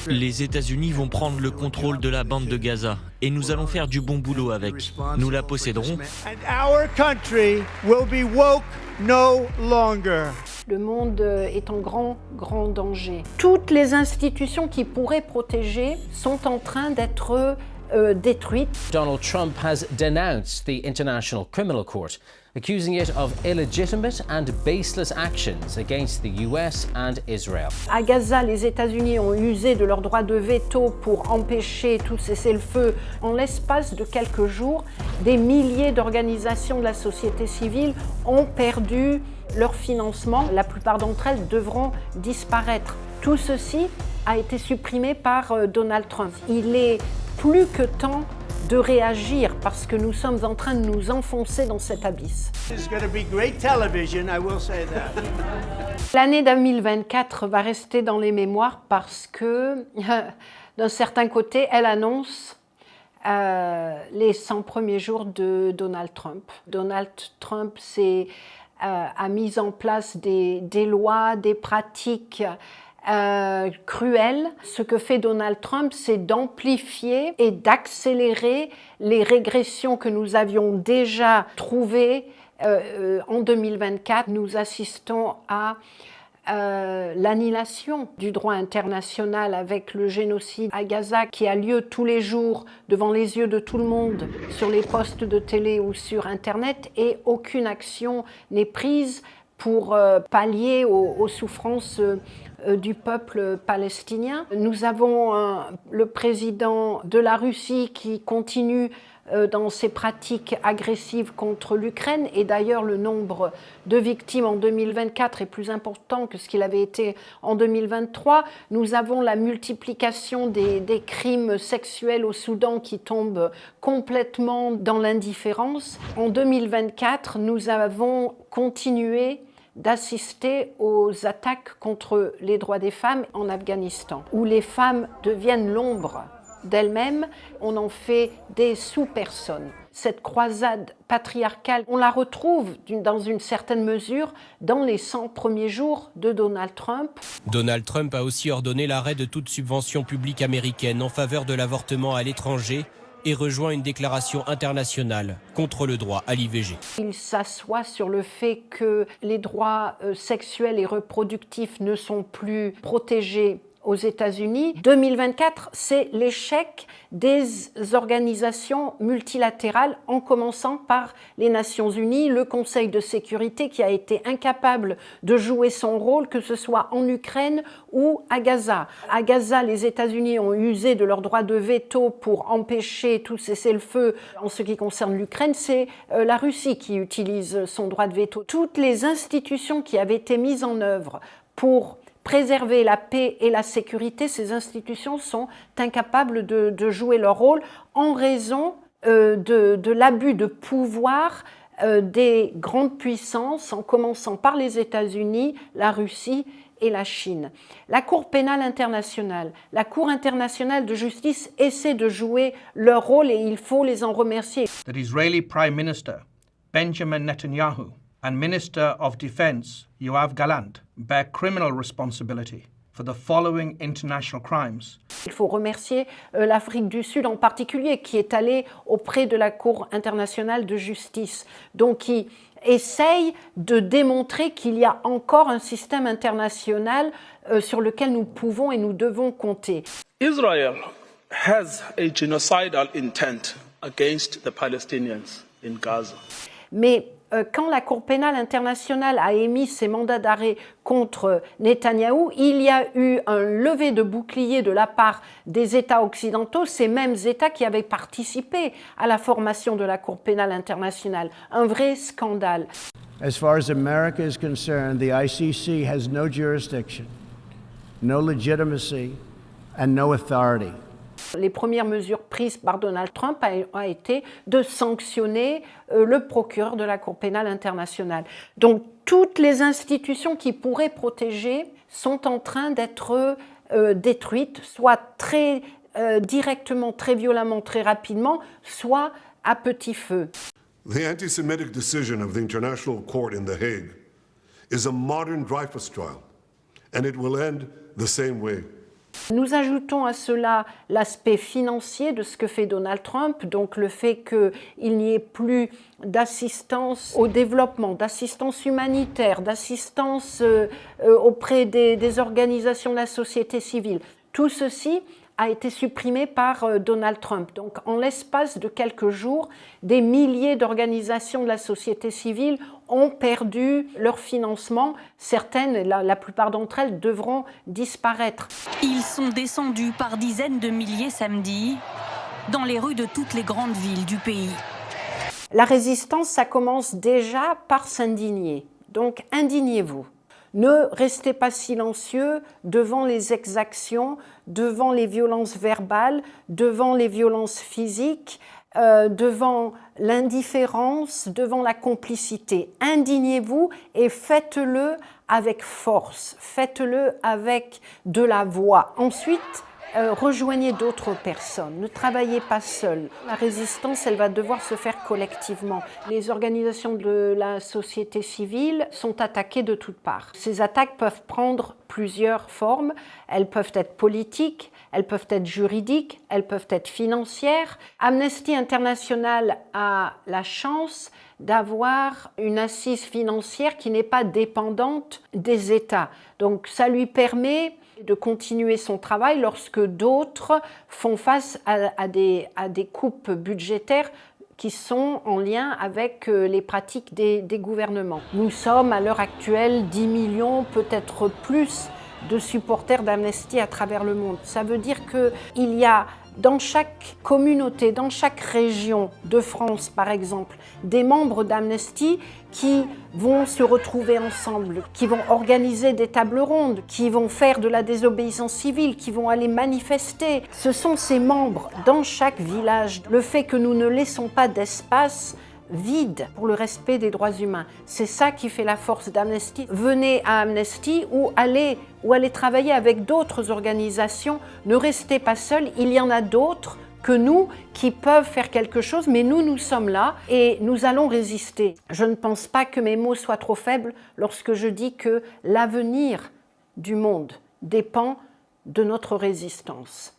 Les États-Unis vont prendre le contrôle de la bande de Gaza et nous allons faire du bon boulot avec. Nous la posséderons. Le monde est en grand danger. Toutes les institutions qui pourraient protéger sont en train d'être détruites. Donald Trump has denounced the International Criminal Court, accusing it of illegitimate and baseless actions against the US and Israel. À Gaza, les États-Unis ont usé de leur droit de veto pour empêcher tout cessez-le-feu. En l'espace de quelques jours, des milliers d'organisations de la société civile ont perdu leur financement. La plupart d'entre elles devront disparaître. Tout ceci a été supprimé par Donald Trump. Il est plus que temps de réagir parce que nous sommes en train de nous enfoncer dans cet abysse. L'année 2024 va rester dans les mémoires parce que, d'un certain côté, elle annonce les 100 premiers jours de Donald Trump. Donald Trump a mis en place des lois, des pratiques cruel. Ce que fait Donald Trump, c'est d'amplifier et d'accélérer les régressions que nous avions déjà trouvées en 2024. Nous assistons à l'annihilation du droit international avec le génocide à Gaza qui a lieu tous les jours devant les yeux de tout le monde sur les postes de télé ou sur Internet, et aucune action n'est prise pour pallier aux souffrances du peuple palestinien. Nous avons le président de la Russie qui continue dans ses pratiques agressives contre l'Ukraine, et d'ailleurs le nombre de victimes en 2024 est plus important que ce qu'il avait été en 2023. Nous avons la multiplication des crimes sexuels au Soudan qui tombent complètement dans l'indifférence. En 2024, nous avons continué d'assister aux attaques contre les droits des femmes en Afghanistan, où les femmes deviennent l'ombre d'elles-mêmes, on en fait des sous-personnes. Cette croisade patriarcale, on la retrouve dans une certaine mesure dans les 100 premiers jours de Donald Trump. Donald Trump a aussi ordonné l'arrêt de toute subvention publique américaine en faveur de l'avortement à l'étranger et rejoint une déclaration internationale contre le droit à l'IVG. Il s'assoit sur le fait que les droits sexuels et reproductifs ne sont plus protégés aux États-Unis. 2024, c'est l'échec des organisations multilatérales, en commençant par les Nations Unies, le Conseil de sécurité qui a été incapable de jouer son rôle, que ce soit en Ukraine ou à Gaza. À Gaza, les États-Unis ont usé de leur droit de veto pour empêcher tout cessez-le-feu. En ce qui concerne l'Ukraine, c'est la Russie qui utilise son droit de veto. Toutes les institutions qui avaient été mises en œuvre pour préserver la paix et la sécurité, ces institutions sont incapables de jouer leur rôle en raison de l'abus de pouvoir des grandes puissances, en commençant par les États-Unis, la Russie et la Chine. La Cour pénale internationale, la Cour internationale de justice essaient de jouer leur rôle et il faut les en remercier. The Israeli Prime Minister Benjamin Netanyahu and Minister of Defense Yoav Gallant bear criminal responsibility for the following international crimes. Il faut remercier l'Afrique du Sud en particulier, qui est allée auprès de la Cour internationale de justice, donc qui essaye de démontrer qu'il y a encore un système international sur lequel nous pouvons et nous devons compter. Israel has a genocidal intent against the Palestinians in Gaza. Mais quand la Cour pénale internationale a émis ses mandats d'arrêt contre Netanyahou, il y a eu un lever de bouclier de la part des États occidentaux, ces mêmes États qui avaient participé à la formation de la Cour pénale internationale. Un vrai scandale. As far as America is concerned, the ICC has no jurisdiction, no legitimacy, and no authority. Les premières mesures prises par Donald Trump a été de sanctionner le procureur de la Cour pénale internationale. Donc toutes les institutions qui pourraient protéger sont en train d'être détruites, soit très directement, très violemment, très rapidement, soit à petit feu. The anti-Semitic decision of the International Court in The Hague is a modern Dreyfus trial, and it will end the same way. Nous ajoutons à cela l'aspect financier de ce que fait Donald Trump, donc le fait qu'il n'y ait plus d'assistance au développement, d'assistance humanitaire, d'assistance auprès des organisations de la société civile. Tout ceci a été supprimé par Donald Trump. Donc en l'espace de quelques jours, des milliers d'organisations de la société civile ont perdu leur financement. Certaines, la plupart d'entre elles, devront disparaître. Ils sont descendus par dizaines de milliers samedi dans les rues de toutes les grandes villes du pays. La résistance, ça commence déjà par s'indigner. Donc indignez-vous. Ne restez pas silencieux devant les exactions, devant les violences verbales, devant les violences physiques, devant l'indifférence, devant la complicité. Indignez-vous et faites-le avec force, faites-le avec de la voix. Ensuite, rejoignez d'autres personnes, ne travaillez pas seul. La résistance, elle va devoir se faire collectivement. Les organisations de la société civile sont attaquées de toutes parts. Ces attaques peuvent prendre plusieurs formes. Elles peuvent être politiques, elles peuvent être juridiques, elles peuvent être financières. Amnesty International a la chance d'avoir une assise financière qui n'est pas dépendante des États. Donc ça lui permet de continuer son travail lorsque d'autres font face à des coupes budgétaires qui sont en lien avec les pratiques des gouvernements. Nous sommes à l'heure actuelle 10 millions, peut-être plus, de supporters d'Amnesty à travers le monde. Ça veut dire qu'il y a dans chaque communauté, dans chaque région de France par exemple, des membres d'Amnesty qui vont se retrouver ensemble, qui vont organiser des tables rondes, qui vont faire de la désobéissance civile, qui vont aller manifester. Ce sont ces membres dans chaque village. Le fait que nous ne laissons pas d'espace vide pour le respect des droits humains, c'est ça qui fait la force d'Amnesty. Venez à Amnesty ou allez travailler avec d'autres organisations. Ne restez pas seuls, il y en a d'autres que nous qui peuvent faire quelque chose, mais nous sommes là et nous allons résister. Je ne pense pas que mes mots soient trop faibles lorsque je dis que l'avenir du monde dépend de notre résistance.